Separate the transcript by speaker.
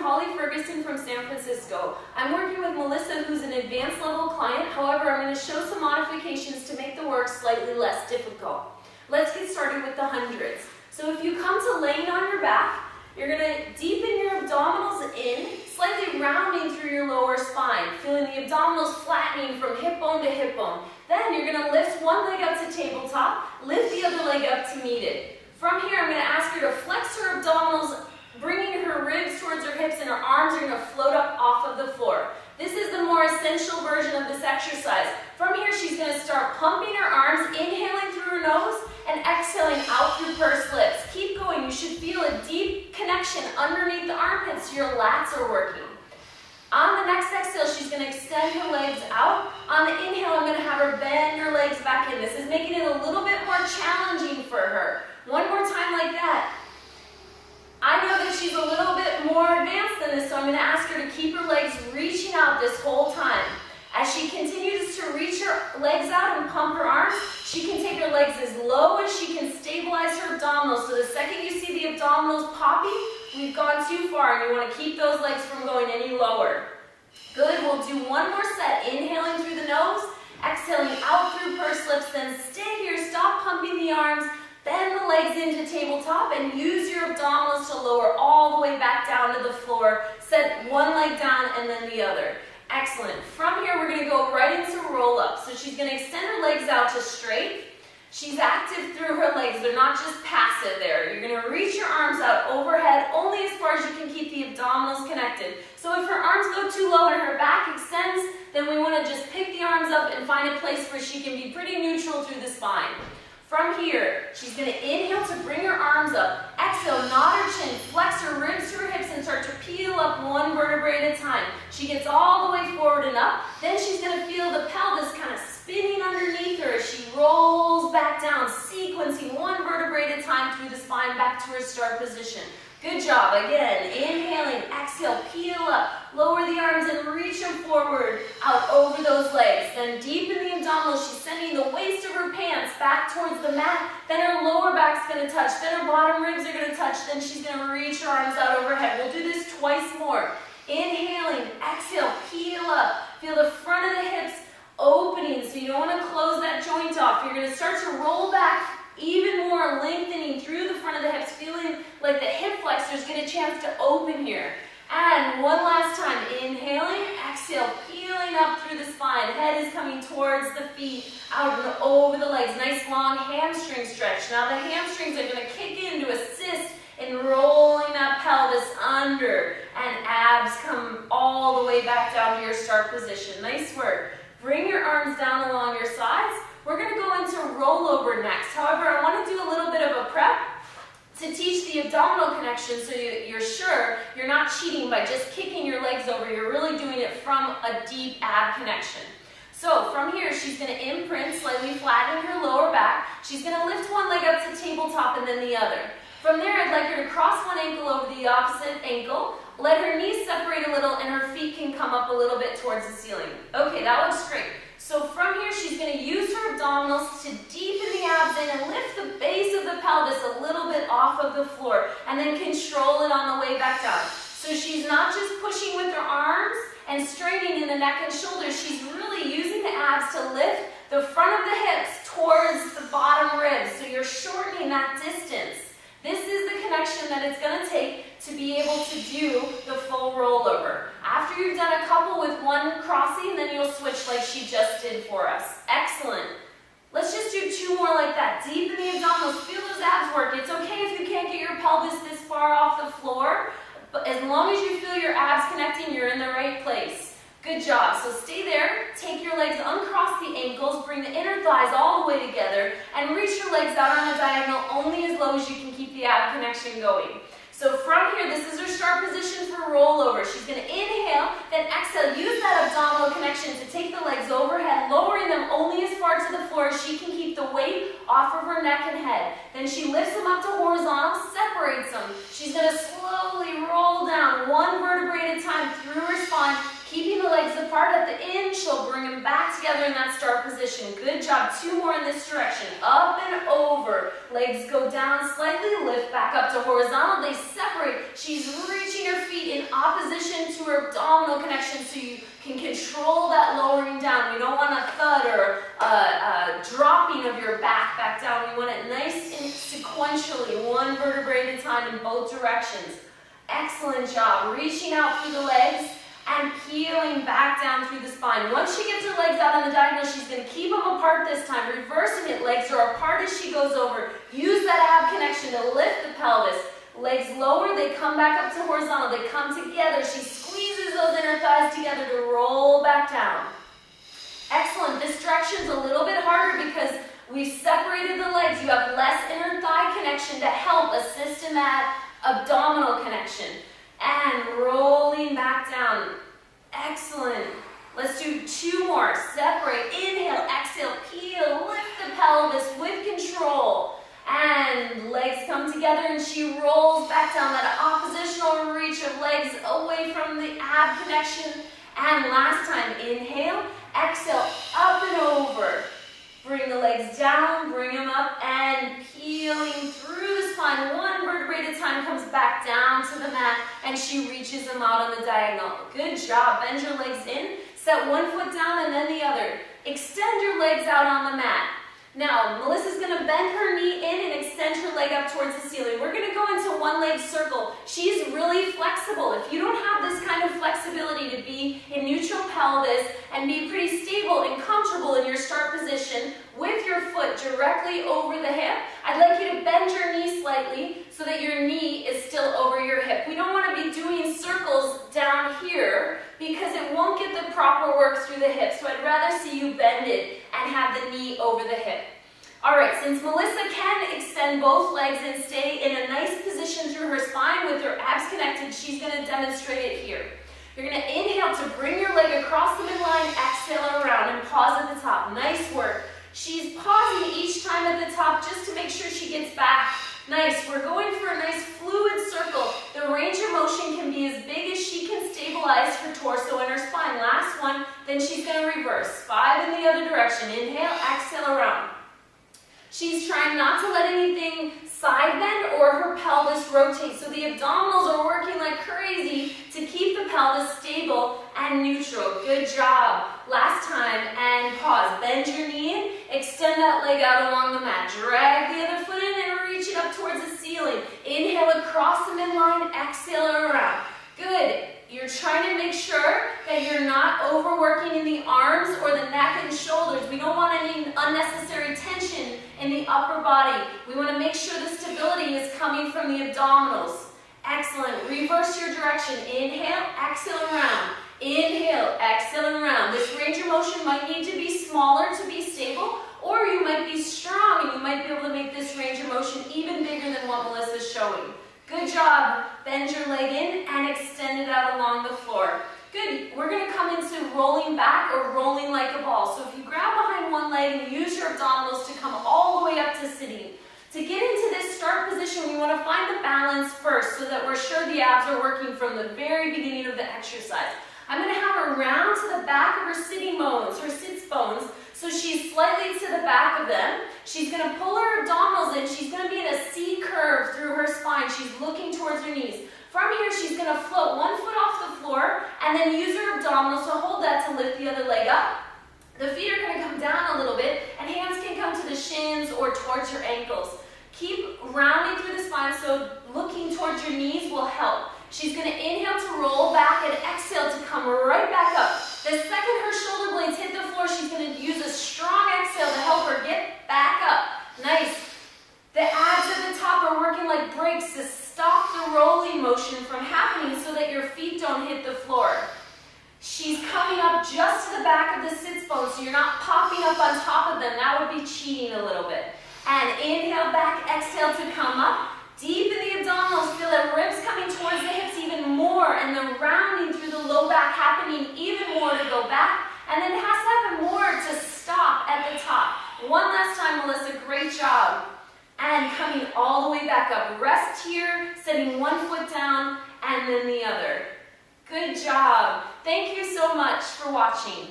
Speaker 1: From San Francisco. I'm working with Melissa, who's an advanced level client. However, I'm going to show some modifications to make the work slightly less difficult. Let's get started with the hundreds. So if you come to laying on your back, you're going to deepen your abdominals in, slightly rounding through your lower spine, feeling the abdominals flattening from hip bone to hip bone. Then you're going to lift one leg up to tabletop, lift the other leg up to meet it. From here, I'm going to ask her to flex her abdominals, bringing her ribs towards her hips, and her arms are going to float up off of the floor. This is the more essential version of this exercise. From here, she's going to start pumping her arms, inhaling through her nose and exhaling out through pursed lips. Keep going. You should feel a deep connection underneath the armpits so your lats are working. On the next exhale, she's going to extend her legs out. On the inhale, I'm going to have her bend her legs back in. This is making it a little bit more challenging for her. One more time like that. I know that she's a little bit more advanced than this, so I'm going to ask her to keep her legs reaching out this whole time. As she continues to reach her legs out and pump her arms, she can take her legs as low as she can stabilize her abdominals. So the second you see the abdominals popping, we've gone too far, and you want to keep those legs from going any lower. Good, we'll do one more set. Inhaling through the nose, exhaling out through pursed lips, then stay here, stop pumping the arms, bend the legs into tabletop and use your abdominals to lower all the way back down to the floor. Set one leg down and then the other. Excellent. From here, we're going to go right into roll-up. So she's going to extend her legs out to straight. She's active through her legs. They're not just passive there. You're going to reach your arms out overhead only as far as you can keep the abdominals connected. So if her arms go too low and her back extends, then we want to just pick the arms up and find a place where she can be pretty neutral through the spine. From here, she's going to inhale to bring her arms up. Exhale, nod her chin, flex her ribs to her hips and start to peel up one vertebrae at a time. She gets all the way forward and up. Then she's going to feel the pelvis kind of spinning underneath her as she rolls back down, sequencing one vertebrae at a time through the spine back to her start position. Good job. Again, inhaling, exhale, peel up, lower the arms and reach them forward, out over those legs. Then deepen the abdominals. She's sending the waist of her pants back towards the mat. Then her lower back's going to touch. Then her bottom ribs are going to touch. Then she's going to reach her arms out overhead. We'll do this twice more. Inhaling, exhale, peel up. Feel the front of the hips opening, so you don't want to close that joint off. You're going to start to roll back even more, lengthening through the front of the hips, feeling like the hip flexors get a chance to open here. And one last time, inhaling, exhale, peeling up through the spine. Head is coming towards the feet, out and over the legs. Nice long hamstring stretch. Now the hamstrings are going to kick in to assist in rolling that pelvis under, and abs come all the way back down to your start position. Nice work. Bring your arms down along your sides. We're going to go into rollover next. However, I want to do a little bit of a prep to teach the abdominal connection so you're sure you're not cheating by just kicking your legs over. You're really doing it from a deep ab connection. So from here, she's going to imprint, slightly flattening her lower back. She's going to lift one leg up to tabletop and then the other. From there, I'd like her to cross one ankle over the opposite ankle. Let her knees separate a little and her feet can come up a little bit towards the ceiling. Okay, that looks great. So from here, she's going to use her abdominals to deepen the abs in and lift the base of the pelvis a little bit off of the floor and then control it on the way back down. So she's not just pushing with her arms and straightening in the neck and shoulders. She's really using the abs to lift the front of the hips towards the bottom ribs. So you're shortening that distance. This is the connection that it's going to take to be able to do the full rollover. After you've done a couple with one crossing, then you'll switch like she just did for us. Excellent. Let's just do two more like that. Deepen the abdominals. Feel those abs work. It's okay if you can't get your pelvis this far off the floor, but as long as you feel your abs connecting, you're in the right place. Good job. So stay there. Take your legs, uncross the ankles, bring the inner thighs all the way together, and reach your legs out on a diagonal only as low as you can keep the ab connection going. So from here, this is her start position for rollover. She's going to inhale, then exhale. Use that abdominal connection to take the legs overhead, lowering them only as far to the floor as she can keep the weight off of her neck and head. Then she lifts them up to horizontal, separates them. She's going to slowly roll down one vertebrae at a time through her spine, keeping the legs apart. At the end, she'll bring them back together in that start position. Good job. Two more in this direction. Up and over. Legs go down slightly, lift back up to horizontal. They separate. She's reaching her feet actually in opposition to her abdominal connection, so you can control that lowering down. We don't want a thud or a dropping of your back down. We want it nice and sequentially, one vertebrae at a time in both directions. Excellent job. Reaching out through the legs and peeling back down through the spine. Once she gets her legs out on the diagonal, she's going to keep them apart this time, reversing it. Legs are apart as she goes over. Use that ab connection to lift the pelvis. Legs lower, they come back up to horizontal. They come together. She squeezes those inner thighs together to roll back down. Excellent. This direction's a little bit harder because we've separated the legs. You have less inner thigh connection to help assist in that abdominal connection. And rolling back down. Excellent. Let's do 2 more. Separate. Inhale, exhale, peel, lift the pelvis with control. And legs come together and she rolls back down. That oppositional reach of legs away from the ab connection. And last time, inhale, exhale, up and over. Bring the legs down, bring them up, and peeling through the spine. One vertebrae at a time comes back down to the mat, and she reaches them out on the diagonal. Good job. Bend your legs in. Set one foot down and then the other. Extend your legs out on the mat. Now, Melissa's going to bend her knee in and extend her leg up towards the ceiling. We're going to go into one leg circle. She's really flexible. If you don't have this kind of flexibility to be in neutral pelvis and be pretty stable and comfortable in your start position with your foot directly over the hip, I'd like you to bend your knee slightly so that your knee is still over your hip. We don't want to be doing circles down here because it won't get the proper work through the hip. So I'd rather see you bend it and have the knee over the hip. All right, since Melissa can extend both legs and stay in a nice position through her spine with her abs connected, she's going to demonstrate it here. You're going to inhale to bring your leg across the midline, exhale around, and pause at the top. Nice work. She's pausing each time at the top just to make sure she gets back. Nice. We're going for a nice fluid circle. The range of motion can be as big as she can stabilize her torso and her spine. Last one, then she's going to reverse. 5 in the other direction. Inhale, exhale around. She's trying not to let anything side bend or her pelvis rotate. So the abdominals are working like crazy to keep the pelvis stable and neutral. Good job. Last time, and pause. Bend your knee in, extend that leg out along the mat. Drag the other foot in and reach it up towards the ceiling. Inhale across the midline, exhale around. Good. You're trying to make sure that you're not overworking in the arms or the neck and shoulders. We don't want any unnecessary tension in the upper body. We want to make sure the stability is coming from the abdominals. Excellent. Reverse your direction. Inhale, exhale around. Inhale, exhale around. This range of motion might need to be smaller to be stable, or you might be strong and you might be able to make this range of motion even bigger than what Melissa's showing. Good job. Bend your leg in and extend it out along the floor. Good. We're going to come into rolling back or rolling like a ball. So if you grab behind one leg and use your abdominals to come all the way up to sitting. To get into this start position, we want to find the balance first so that we're sure the abs are working from the very beginning of the exercise. I'm going to have her round to the back of her sitting bones, her sits bones, so she's slightly to the back of them. She's going to pull her abdominals in. She's going to be in a C curve through her spine. She's looking towards her knees. From here, she's going to float one foot off the floor and then use her abdominals to hold that to lift the other leg up. The feet are going to come down a little bit, and hands can come to the shins or towards your ankles. Keep rounding through the spine, so looking towards your knees will help. She's going to inhale to roll back and exhale to come right back up. The second her shoulder blades hit the floor, she's going to use a strong exhale to help her get back up. Nice. The abs at the top are working like brakes to stop the rolling motion from happening so that your feet don't hit the floor. She's coming up just to the back of the sits bones, so you're not popping up on top of them. That would be cheating a little bit. And inhale back, exhale to come up. Deep in the abdominals, feel the ribs coming towards the hips even more, and the rounding through the low back happening even more to go back, and then it has to happen more to stop at the top. One last time, Melissa, great job. And coming all the way back up. Rest here, setting one foot down, and then the other. Good job. Thank you so much for watching.